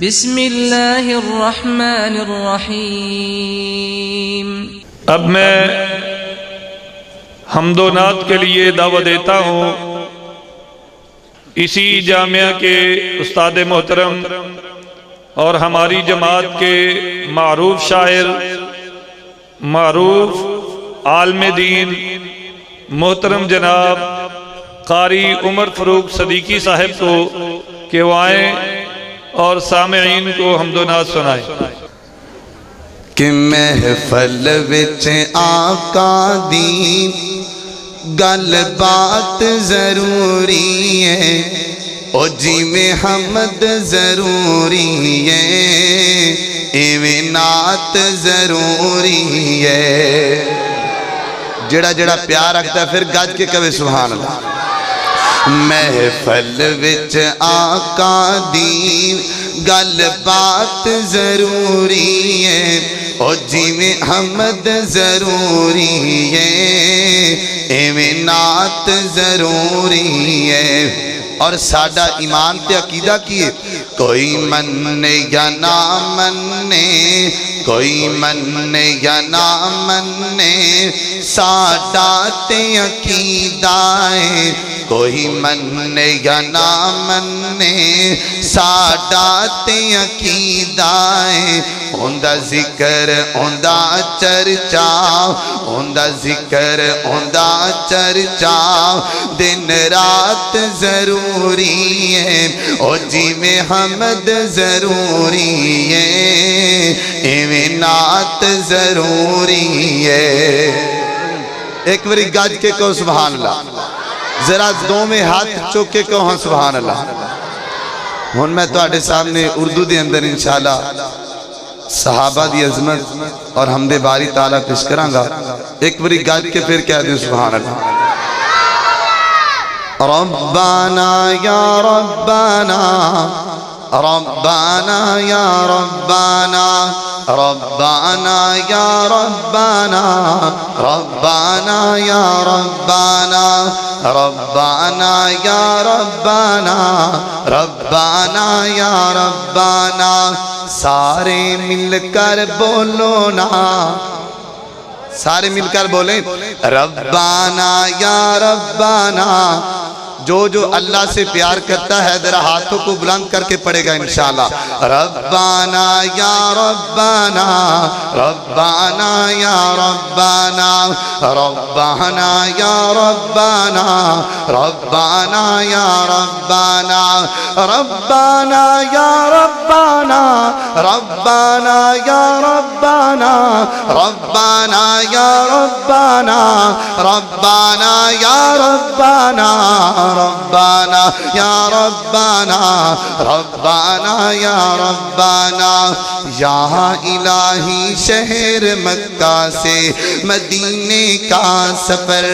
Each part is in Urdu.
بسم اللہ الرحمن الرحیم۔ اب میں حمد و نعت کے لیے دعوت دیتا ہوں اسی جامعہ کے استاد محترم اور ہماری جماعت کے معروف شاعر، معروف عالم دین، محترم جناب قاری عمر فاروق صدیقی صاحب کو کہ وہ آئیں اور سامعین کو حمد و نعت سنائیں۔ کہ محفل وچ آقا دی گل بات ضروری ہے، او جی میں حمد ضروری ہے، ایویں نعت ضروری ہے۔ جڑا جڑا پیار رکھتا ہے پھر گج کے کہے سبحان اللہ۔ محفل وچ آقا دی گل بات ضروری ہے، او جی میں حمد ضروری ہے، ایویں نعت ضروری ہے۔ اور ساڈا ایمان تے عقیدہ کیے، کوئی منے یا نہ منے، کوئی منے یا نہ منے، ساڈا تے عقیدہ ہے، کوئی منے یا نہ منے، ساڈا تے عقیدہ ہے۔ اوندا ذکر اوندا چرچا، اوندا ذکر اوندا چرچا، دن رات ضروری ہے، او جی میں حمد ضروری ہے، ایویں نعت ضروری ہے۔ ایک باری گج کے کہو سبحان اللہ، ذرا دو میں ہاتھ چوک کے کہو سبحان اللہ۔ ہن میں تواڈے سامنے اردو دے اندر انشاءاللہ صحابہ دی عظمت اور حمد باری تعالیٰ پیش کراں گا، ایک باری گج کے پھر کہہ دیں سبحان اللہ۔ ربنا یا ربنا، ربنا یا ربنا، ربنا یا ربنا، ربنا یا ربنا، ربنا یا ربنا، ربنا یا ربنا۔ سارے مل کر بولو نا، سارے مل کر بولیں ربنا یا ربنا۔ جو جو اللہ سے پیار کرتا ہے ذرا ہاتھوں کو بلند کر کے پڑھے گا انشاءاللہ۔ ربنا یا ربنا، ربنا یا ربنا، ربنا یا ربنا، ربنا یا ربنا، ربنا یا ربنا، ربنا یا ربنا، ربنا یا ربنا، ربنا یا ربنا، ربنا یا ربنا، ربنا یا ربنا۔ یا الہی شہر مکہ سے مدینے کا سفر،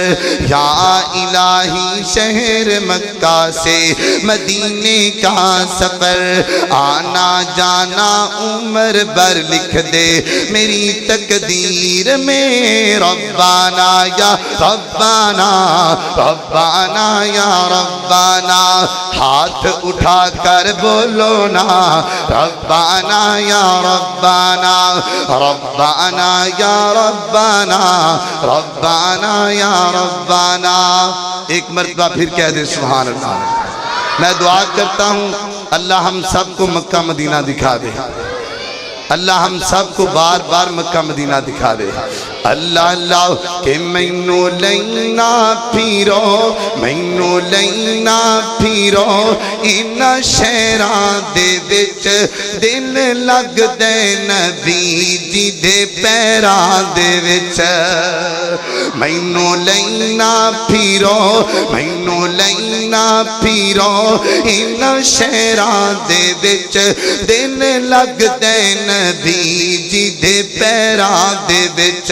یا الہی شہر مکہ سے مدینے کا سفر، آنا جانا عمر بھر لکھ دے میری تقدیر میں۔ ربنا یا ربنا، ربنا یا ربنا۔ ہاتھ اٹھا کر بولو نا ربنا یا ربنا، ربنا یا ربنا، ربنا یا ربنا۔ ایک مرتبہ پھر کہہ دے سبحان اللہ۔ میں دعا کرتا ہوں اللہ ہم سب کو مکہ مدینہ دکھا دے، اللہ ہم سب کو بار بار مکہ مدینہ دکھا دے۔ اللہ اللہ کہ مینو لینا پھیرو، مینو لینا پھیرو، ان شہراں دے وچ دل لگ دے نبی جی دے پیراں دے وچ۔ مینو لینا پھیرو، مینو لینا پھیرو، ان شہراں دے وچ دل لگ دے نبی جی دے پیران دے وچ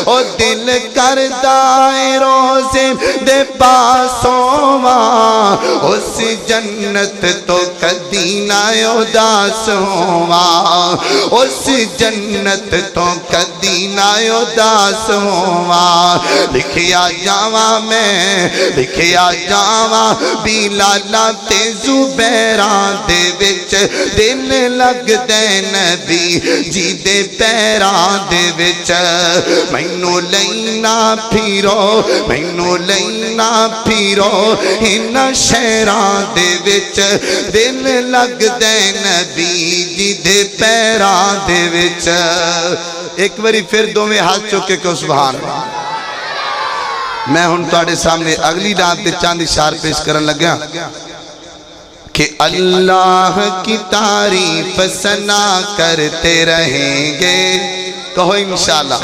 او دل کردا اے روزے دے پاسوں واں اس جنت تو کدی نہ اداس ہوواں اس جنت تو کدی نہ اداس ہوواں لکھیا جاواں میں لکھیا جاواں بلالاں تے زبیراں دے وچ دل لگ دے نبی جی دے پیراں دے وچ مینوں لینا پھیرو مینوں لینا پھیرو انہاں شہراں دے وچ دل لگ دے نبی جی دے پیراں دے وچ ایک باری پھر دوویں ہاتھ چوکے کو سبحان اللہ میں ہن تواڈے سامنے اگلی رات تے چاند اشار پیش کرن لگا کہ اللہ کی تعریف ثنا کرتے رہیں گے کہو انشاءاللہ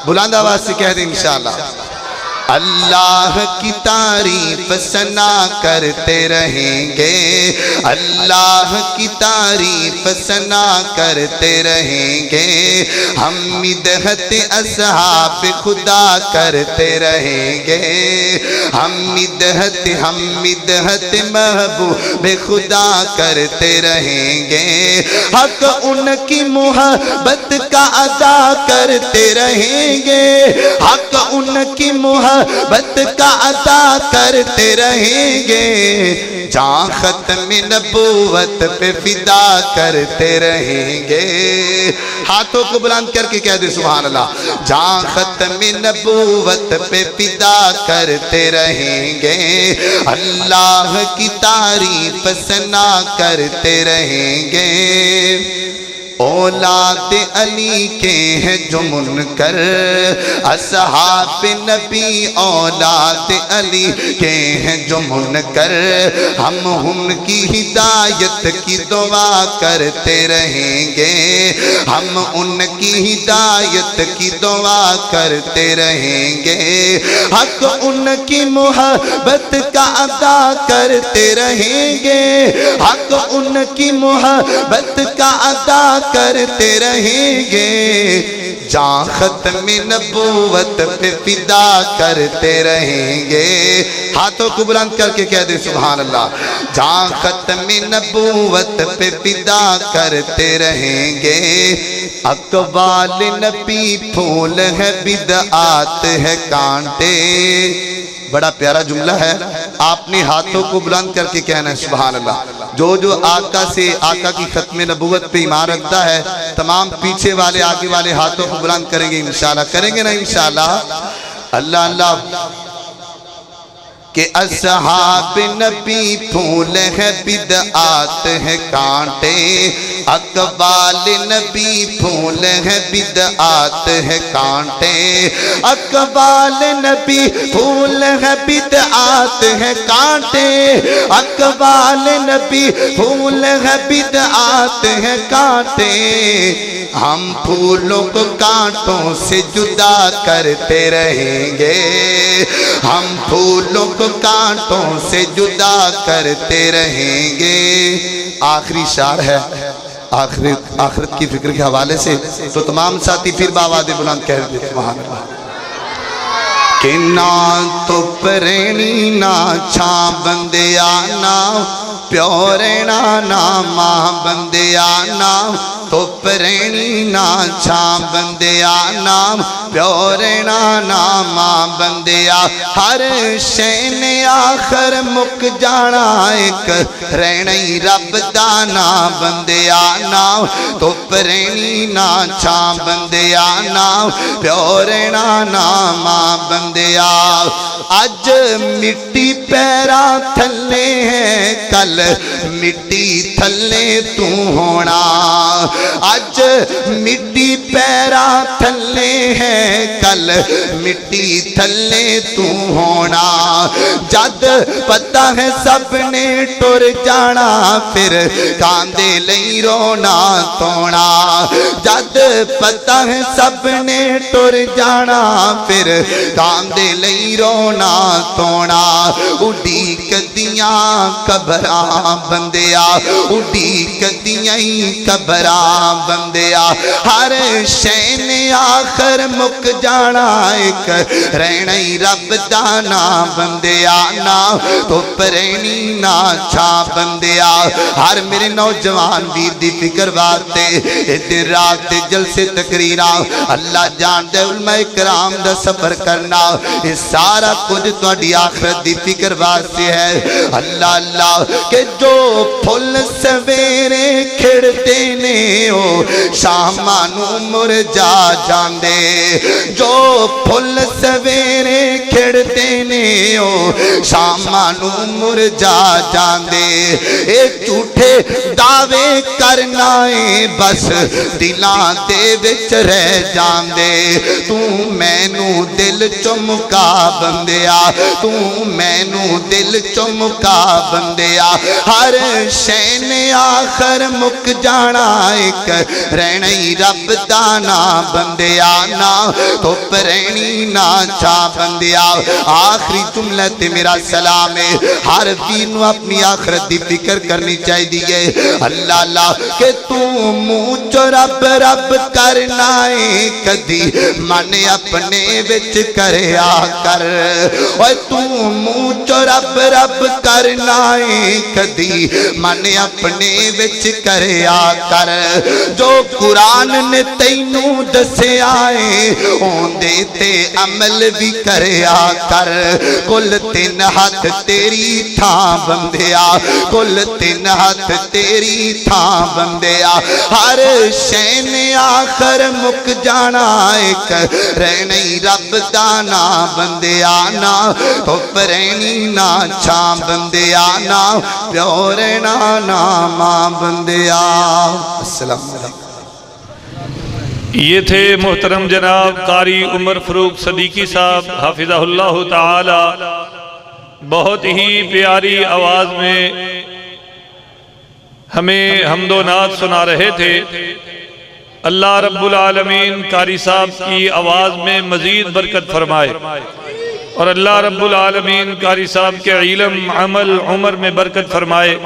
بلند آواز سے کہہ دیں انشاءاللہ اللہ کی تعریف ثنا کرتے رہیں گے اللہ کی تعریف ثنا کرتے رہیں گے ہم مدحت اصحاب خدا کرتے رہیں گے ہم مدحت محبوب خدا کرتے رہیں گے حق ان کی محبت کا ادا کرتے رہیں گے حق ان کی محبت کا عطا کرتے رہیں گے جہاں ختم نبوت پہ فدا کرتے رہیں گے ہاتھوں کو بلند کر کے کہہ دے سبحان اللہ جہاں ختم نبوت پہ فدا کرتے رہیں گے اللہ کی تعریف ثنا کرتے رہیں گے اولاد علی کے ہیں جو منکر اصحاب نبی اولاد علی کے ہیں جو منکر ہم ان کی ہدایت کی دعا کرتے رہیں گے ہم ان کی ہدایت کی دعا کرتے رہیں گے حق ان کی محبت کا ادا کرتے رہیں گے حق ان کی محبت کا ادا کرتے رہیں گے جہاں ختم نبوت پہ فدا کرتے رہیں گے ہاتھوں کو بلند کر کے کہہ دے سبحان اللہ جہاں ختم نبوت پہ فدا کرتے رہیں گے اقوال نبی پھول ہے بدعات ہے کانٹے بڑا پیارا جملہ ہے آپ نے ہاتھوں کو بلند کر کے کہنا ہے سبحان اللہ جو آقا سے آقا کی ختم نبوت پہ ایمان رکھتا ہے تمام پیچھے والے آگے والے ہاتھوں کو بلند کریں گے انشاءاللہ کریں گے نا انشاءاللہ اللہ اللہ کہ اصحاب نبی پھول ہے بدعات ہے کانٹے اقبال نبی پھول ہے بدعات ہے کانٹے اقبال نبی پھول ہے بدعات ہے کانٹے اقبال نبی پھول ہے بدعات ہے کانٹے ہم پھولوں کو کانٹوں سے جدا کرتے رہیں گے ہم پھولوں کو کانٹوں سے جدا کرتے رہیں گے آخری شعر ہے آخرت کی فکر کے حوالے سے تو تمام ساتھی پھر باواد بلند کہہ دیتے سبحان اللہ کہ نہ تو پرینی نہ چھاں بندیا نہ پیورینا نہ ماں بندیا نام تو پرینی نا چھاں بندیا نام پیورینا نا ماں بندیا ہر شین آخر مک جانا ایک رینی رب دانا بندیا نام تو پرینی نا چھاں بندیا نام پیورینا نا ماں بندیا آج مٹی پیرا تھلے ہیں کل مٹی تھلے تو ہونا آج مٹی پیرا تھلے ہیں کل مٹی تھلے تو ہونا جد پتہ ہے سب نے ٹر جانا پھر کاندے لئی رونا تونا جد پتہ ہے سب نے ٹر جانا پھر کاندے لئی رونا تونا اڈیک دیاں قبراں بندیا اڈیک دیاں قبراں بندیا ہر شے نے آخر مک جانا ایک رہنا ہی رب دانا بندیا نا تو پرینی نا چھا بندیا ہر میرے نوجوان ویر دی فکر واسطے ادھر رات جلسے تقریرا اللہ جان دے علماء کرام دا سفر کرنا یہ سارا کچھ تہاڈی آخرت دی فکر واسطے ہے اللہ اللہ کہ جو پھل سویرے کھڑتے نے او شامانو مرجا جاندے جو پھل سویرے کھڑتے نے او شامانو مرجا جاندے اے جھوٹے دعوے کرنا ہے بس دلاں دے وچ رہ جاندے تو مینوں دل چمکا بندیا تو مینوں دل چمکا بندیا ہر شے نے آخر مک جانا ایک رہنا ہی رب دانا بندیا نا تو پرینی نا چھا بندیا آخری جملہ تے میرا سلام ہے ہر دینوں اپنی آخرت دی فکر کرنی چاہی دیئے اللہ اللہ کہ تو موچ رب رب کرنا ہے کدی من اپنے وچ کریا کر اوہ تو موچ رب رب کرنا ہے کدی من اپنے وچ کریا کر جو قرآن نے تینوں دسے آئے اوندے تے عمل بھی کریا کر کل تین ہاتھ تیری تھا بندیا کل تین ہاتھ تیری تھا بندیا ہر شے نے آخر مک جانا ایک رہنی رب دانا بندیا نا تو پرینی نا چھا بندیا نا پیو رہنا نا ماں بندیا السلام علیکم یہ تھے محترم جناب قاری عمر فروق صدیقی صاحب حافظہ اللہ تعالی بہت ہی پیاری آواز میں ہمیں حمد و نعت سنا رہے تھے اللہ رب العالمین قاری صاحب کی آواز میں مزید برکت فرمائے اور اللہ رب العالمین قاری صاحب کے علم عمل عمر میں برکت فرمائے